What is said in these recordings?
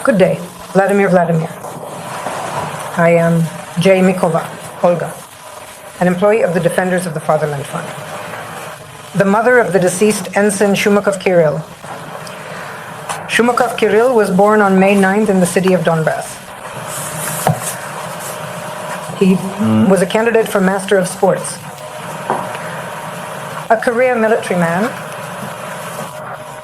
Good day, Vladimir. I am J. Mikova, Olga, an employee of the Defenders of the Fatherland Fund. The mother of the deceased Ensign Shumakov Kirill. Shumakov Kirill was born on May 9th in the city of Donbass. He was a candidate for Master of Sports. A career military man,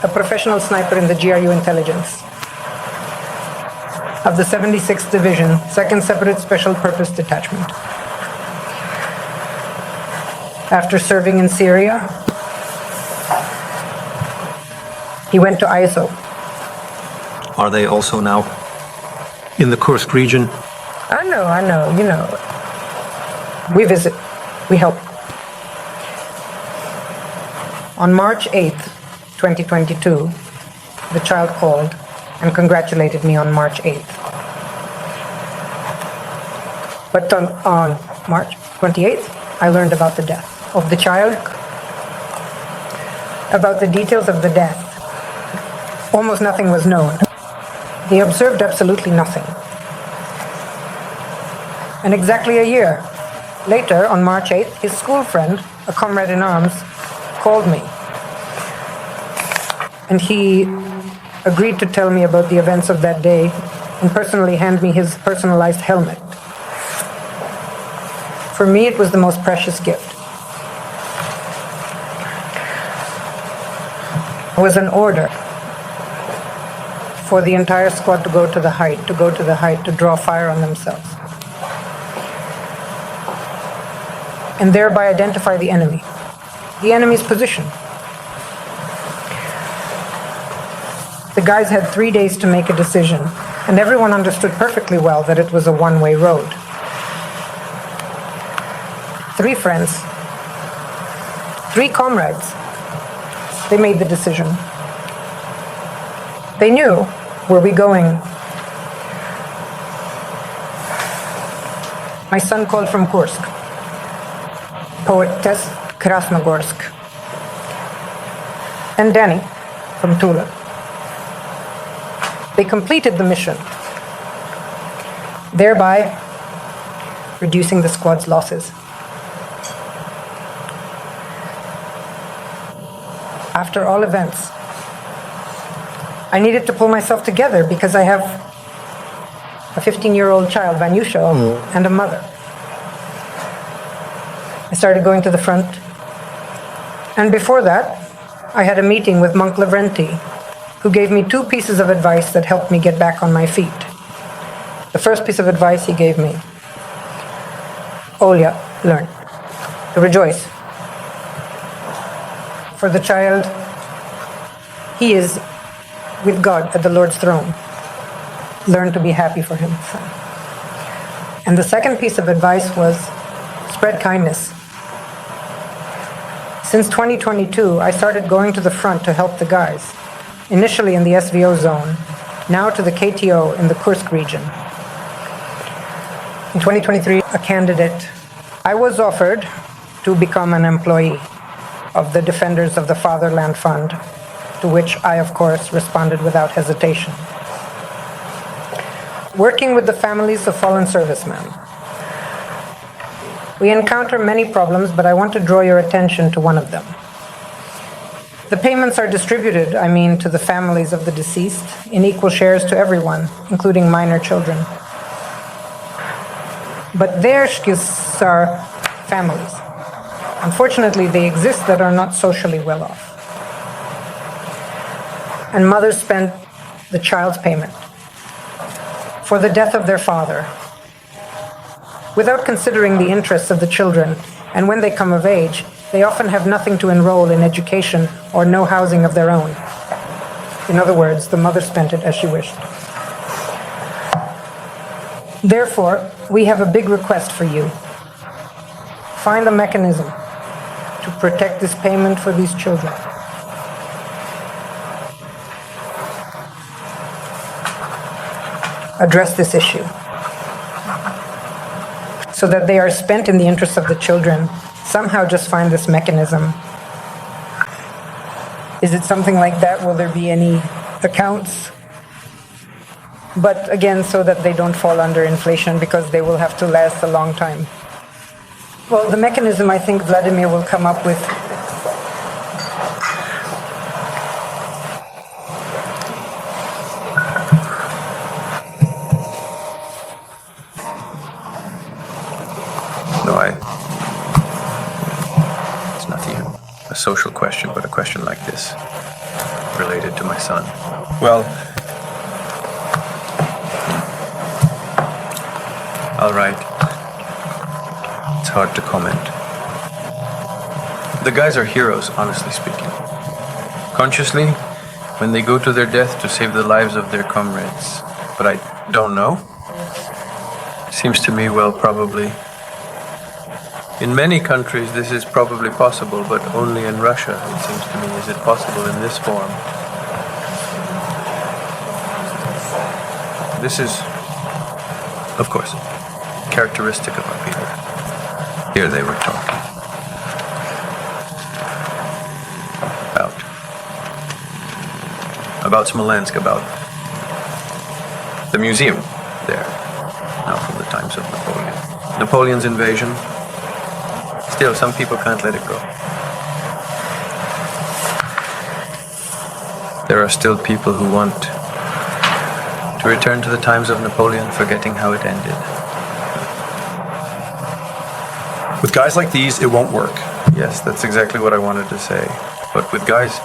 a professional sniper in the GRU intelligence of the 76th Division, 2nd Separate Special Purpose Detachment. After serving in Syria, he went to ISO. Are they also now in the Kursk region? I know, We visit, we help. On March 8th, 2022, the child called and congratulated me on March 8th. But on March 28th, I learned about the death of the child, about the details of the death. Almost nothing was known. They observed absolutely nothing. And exactly a year later, on March 8th, his school friend, a comrade in arms, called me. And he agreed to tell me about the events of that day and personally hand me his personalized helmet. For me, it was the most precious gift. It was an order for the entire squad to go to the height, to draw fire on themselves. And thereby identify the enemy's position. The guys had 3 days to make a decision, and everyone understood perfectly well that it was a one-way road. 3 friends, 3 comrades, they made the decision. They knew where we going. My son called from Kursk, poetess Krasnogorsk, and Danny from Tula. They completed the mission, thereby reducing the squad's losses. After all events, I needed to pull myself together because I have a 15-year-old child, Vanyusha, and a mother. I started going to the front, and before that, I had a meeting with Monk Lavrenti, who gave me 2 pieces of advice that helped me get back on my feet. The first piece of advice he gave me: Olya, learn to rejoice. For the child, he is with God at the Lord's throne. Learn to be happy for him. And the second piece of advice was spread kindness. Since 2022, I started going to the front to help the guys. Initially in the SVO zone, now to the KTO in the Kursk region. In 2023, a candidate, I was offered to become an employee of the Defenders of the Fatherland Fund, to which I, of course, responded without hesitation. Working with the families of fallen servicemen. We encounter many problems, but I want to draw your attention to one of them. The payments are distributed, to the families of the deceased, in equal shares to everyone, including minor children. But their are families. Unfortunately, they exist that are not socially well off. And mothers spend the child's payment for the death of their father, without considering the interests of the children, and when they come of age, they often have nothing to enroll in education or no housing of their own. In other words, the mother spent it as she wished. Therefore, we have a big request for you. Find a mechanism to protect this payment for these children. Address this issue so that they are spent in the interests of the children. Somehow just find this mechanism. Is it something like that? Will there be any accounts? but again, so that they don't fall under inflation, because they will have to last a long time. Well, the mechanism I think Vladimir will come up with. No, it's not even a social question, but a question like this, related to my son. Well, all right. It's hard to comment. The guys are heroes, honestly speaking. Consciously, when they go to their death to save the lives of their comrades. But I don't know. Seems to me, well, probably. In many countries, this is probably possible, but only in Russia, it seems to me, is it possible in this form. This is, of course, characteristic of our people. Here they were talking about Smolensk, about the museum there, now from the times of Napoleon. Napoleon's invasion. Still, some people can't let it go. There are still people who want to return to the times of Napoleon, forgetting how it ended. With guys like these, it won't work. Yes, that's exactly what I wanted to say. But with guys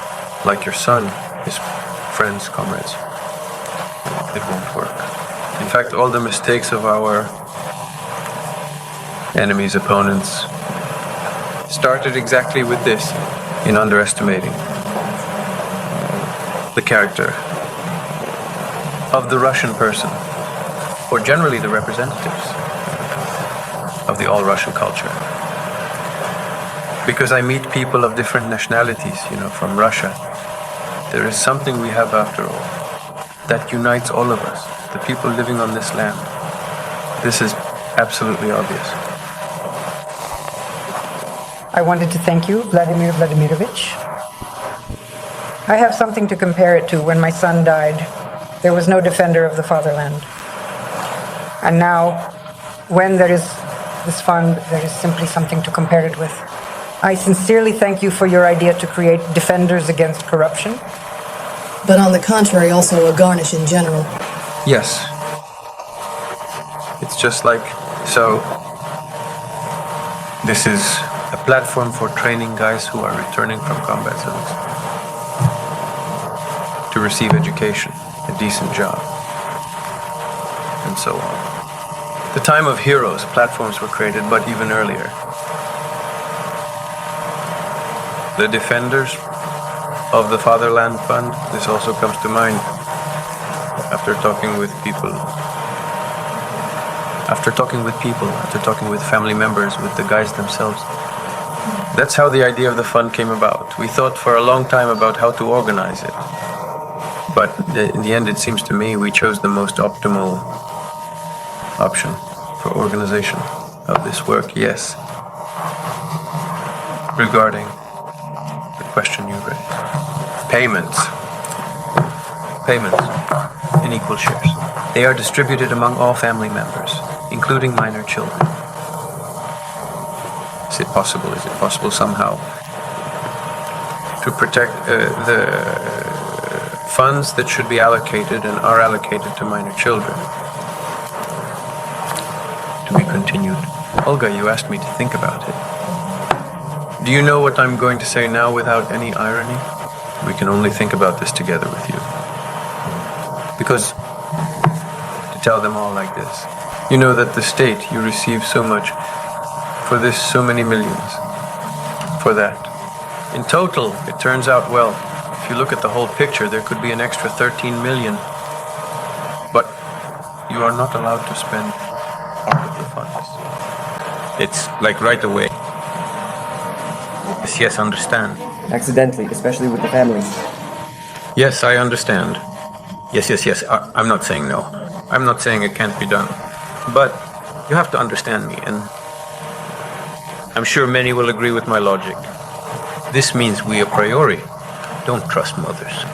like your son, his friends, comrades, it won't work. In fact, all the mistakes of our enemies, opponents, started exactly with this, in underestimating the character of the Russian person, or generally the representatives of the all-Russian culture. Because I meet people of different nationalities, from Russia. There is something we have after all that unites all of us, the people living on this land. This is absolutely obvious. I wanted to thank you, Vladimir Vladimirovich. I have something to compare it to. When my son died, there was no defender of the fatherland. And now, when there is this fund, there is simply something to compare it with. I sincerely thank you for your idea to create defenders against corruption. But on the contrary, also a garnish in general. Yes. It's just like, so, this is a platform for training guys who are returning from combat zones to receive education, a decent job, and so on. The time of heroes, platforms were created, but even earlier. The defenders of the Fatherland Fund, this also comes to mind after talking with people, after talking with family members, with the guys themselves. That's how the idea of the fund came about. We thought for a long time about how to organize it. But in the end, it seems to me, we chose the most optimal option for organization of this work, yes. Regarding the question you raised. Payments in equal shares. They are distributed among all family members, including minor children. Is it possible somehow to protect the funds that should be allocated and are allocated to minor children? To be continued. Olga, you asked me to think about it. Do you know what I'm going to say now without any irony? We can only think about this together with you. Because, to tell them all like this, you know that the state, you receive so much, for this so many millions, for that. In total, it turns out, well, if you look at the whole picture, there could be an extra 13 million. But you are not allowed to spend part of the funds. It's like right away. Yes, understand. Accidentally, especially with the families. Yes, I understand. Yes. I'm not saying no. I'm not saying it can't be done. But you have to understand me, and I'm sure many will agree with my logic. This means we a priori don't trust mothers.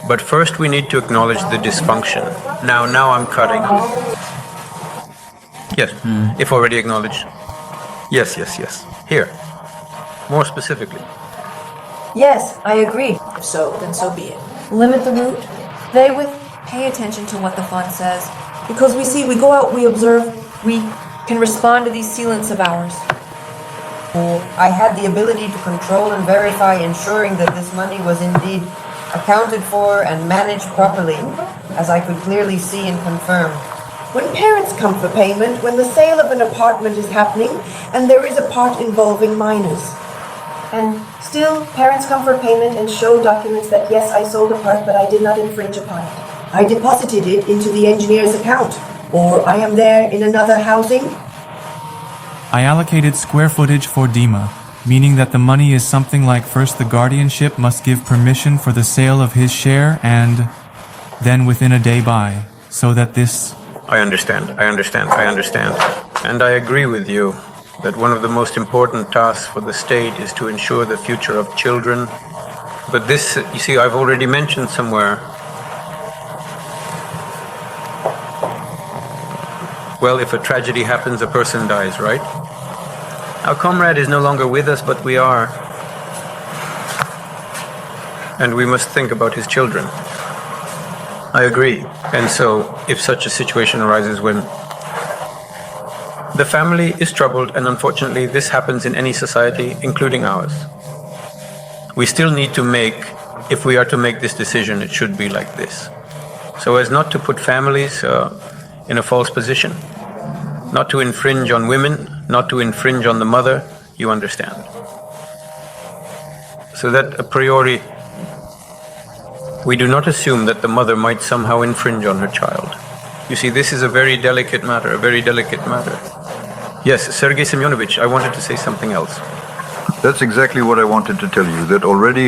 But first we need to acknowledge the dysfunction. Now I'm cutting. Yes, if already acknowledged. Yes. Here. More specifically. Yes, I agree. If so, then so be it. Limit the route. They with pay attention to what the fund says. Because we go out, we observe, we Can respond to these sealants of ours. I had the ability to control and verify, ensuring that this money was indeed accounted for and managed properly, as I could clearly see and confirm. When parents come for payment, when the sale of an apartment is happening, and there is a part involving minors. And still, parents come for payment and show documents that yes, I sold a part, but I did not infringe upon it. I deposited it into the engineer's account, or I am there in another housing. I allocated square footage for Dima, meaning that the money is something like first the guardianship must give permission for the sale of his share and then within a day buy, so that this... I understand. And I agree with you that one of the most important tasks for the state is to ensure the future of children. But this, you see, I've already mentioned somewhere. Well, if a tragedy happens, a person dies, right? Our comrade is no longer with us, but we are. And we must think about his children. I agree. And so, if such a situation arises when the family is troubled, and unfortunately this happens in any society, including ours, we still need to if we are to make this decision, it should be like this. So as not to put families in a false position, not to infringe on women, not to infringe on the mother, you understand. So that a priori, we do not assume that the mother might somehow infringe on her child. You see, this is a very delicate matter, Yes, Sergei Semyonovich, I wanted to say something else. That's exactly what I wanted to tell you, that already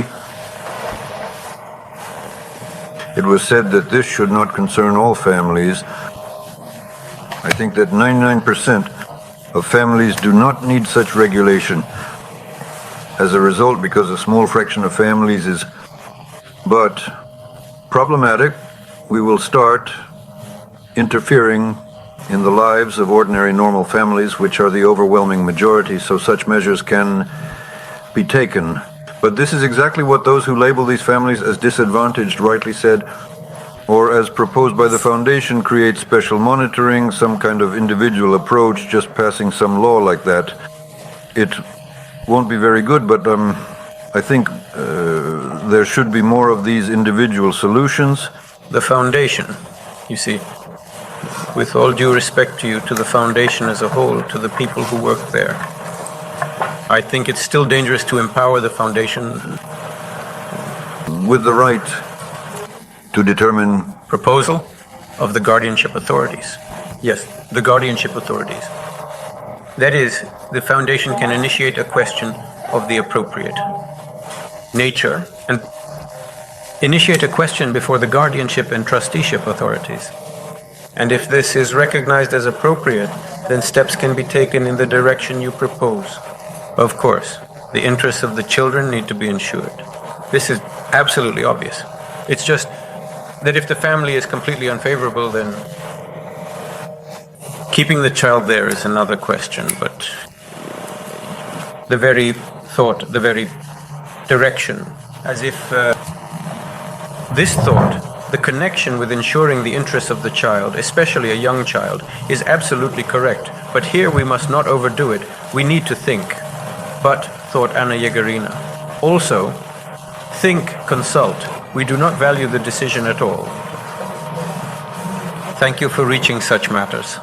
it was said that this should not concern all families. I think that 99% of families do not need such regulation. As a result, because a small fraction of families is but problematic, we will start interfering in the lives of ordinary normal families, which are the overwhelming majority, so such measures can be taken. But this is exactly what those who label these families as disadvantaged rightly said, or as proposed by the Foundation, create special monitoring, some kind of individual approach, just passing some law like that. It won't be very good, but I think there should be more of these individual solutions. The Foundation, you see, with all due respect to you, to the Foundation as a whole, to the people who work there, I think it's still dangerous to empower the Foundation with the right to determine proposal of the guardianship authorities. Yes, the guardianship authorities. That is, the Foundation can initiate a question of the appropriate nature and initiate a question before the guardianship and trusteeship authorities. And if this is recognized as appropriate, then steps can be taken in the direction you propose. Of course, the interests of the children need to be ensured. This is absolutely obvious. It's just that if the family is completely unfavorable, then keeping the child there is another question, but the very thought, the very direction, as if this thought, the connection with ensuring the interests of the child, especially a young child, is absolutely correct. But here we must not overdo it. We need to think. But, thought Anna Yegorina, also, think, consult. We do not value the decision at all. Thank you for reaching such matters.